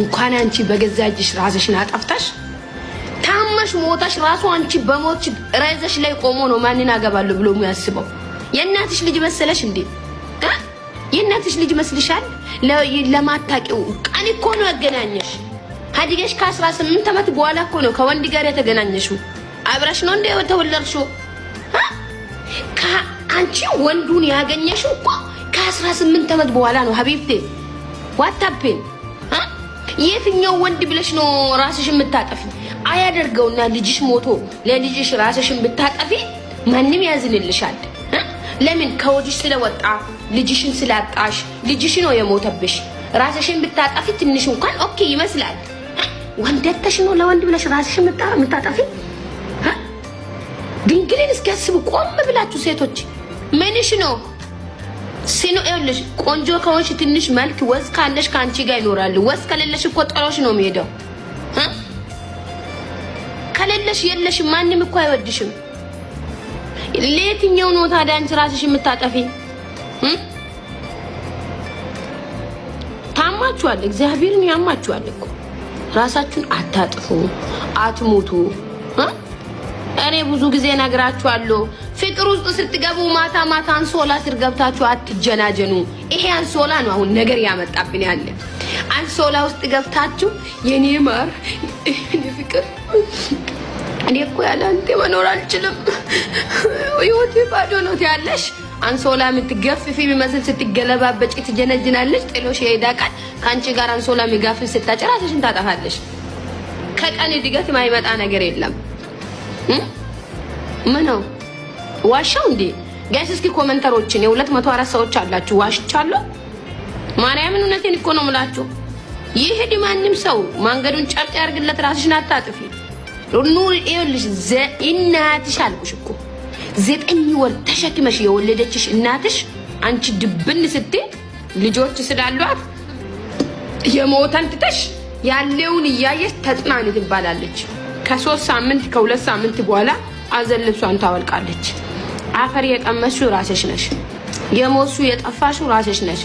እንኳን አንቺ በገዛጅሽ ራስሽን አጣፍታሽ ታመሽ ሞታሽ ራሱ አንቺ በሞት ራይዘሽ ላይ ቆሞ ነው ማንና አገባለሁ ብሎ የሚያስበው። የእናትሽ ልጅ መሰለሽ እንዴ? የእናትሽ ልጅ መስልሻል? ለማታቂው ቀን እኮ ነው ያገናኘሽ። ሀዲገሽ ከ18 ዓመት በኋላ እኮ ነው ከወንድ ጋር የተገናኘሽው። አብራሽ ነው እንደ ተወለድሽው። አንቺ ወንዱን ያገኘሽው እኮ ከ18 ዓመት በኋላ ነው ሀቢብቴ። ዋታፔን የትኛው ወንድ ብለሽ ነው ራስሽን የምታጠፊ? አያደርገውና ልጅሽ ሞቶ ለልጅሽ ራስሽን ብታጠፊ ማንም ያዝንልሻል። ለምን? ከወዲሽ ስለወጣ ልጅሽን ስላጣሽ ልጅሽ ነው የሞተብሽ። ራስሽን ብታጠፊ ትንሽ እንኳን ኦኬ ይመስላል። ወንደተሽ ነው ለወንድ ብለሽ ራስሽን የምታጠፊ? ድንግልን እስኪያስቡ ቆም ብላችሁ ሴቶች ምንሽ ነው ሲኖ ይኸውልሽ፣ ቆንጆ ከሆንሽ ትንሽ መልክ ወዝ ካለሽ ካንቺ ጋር ይኖራል። ወዝ ከሌለሽ እኮ ጥሎሽ ነው የሚሄደው። ከሌለሽ የለሽ ማንም እኮ አይወድሽም። ለየትኛው ነው ታዲያ አንቺ ራስሽ የምታጠፊ? ታማችኋል፣ እግዚአብሔርን ያማችኋል እኮ። ራሳችሁን አታጥፉ፣ አትሙቱ። እኔ ብዙ ጊዜ ነግራችኋለሁ። ፍቅር ውስጥ ስትገቡ ማታ ማታ አንሶላ ስር ገብታችሁ አትጀናጀኑ። ይሄ አንሶላ ነው አሁን ነገር ያመጣብን ያለ። አንሶላ ውስጥ ገብታችሁ የኔ ማር የኔ ፍቅር እኔ እኮ ያለ አንተ መኖር አልችልም፣ ህይወቴ ባዶ ነው ያለሽ። አንሶላ የምትገፍፊ ቢመስል ስትገለባበጪ ትጀነጅናለሽ። ጥሎሽ ይሄዳል። ካንቺ ጋር አንሶላ የሚጋፍ ስታጨራሽን ታጠፋለሽ። ከቀን ድገት የማይመጣ ነገር የለም። ምን ነው ዋሻው እንዴ? ጋይስ እስኪ ኮሜንተሮችን የ204 ሰዎች አላችሁ። ዋሽቻለሁ? ማርያምን እውነቴን እኮ ነው የምላችሁ። ይሄድ ማንም ሰው መንገዱን ጨርቅ ያርግለት፣ ራስሽን አታጥፊ። ኑር ይኸውልሽ፣ እናትሽ አልኩሽ እኮ 9 ወር ተሸክመሽ የወለደችሽ እናትሽ አንቺ ድብን ስትይ ልጆች ስላሏት የሞተን ትተሽ ያለውን እያየሽ ተጽናኒ ትባላለች። ከ3 ሳምንት ከ2 ሳምንት በኋላ አዘል ልብሷን ታወልቃለች። አፈር የቀመሽው ራስሽ ነሽ። የሞሱ የጠፋሽው ራስሽ ነሽ።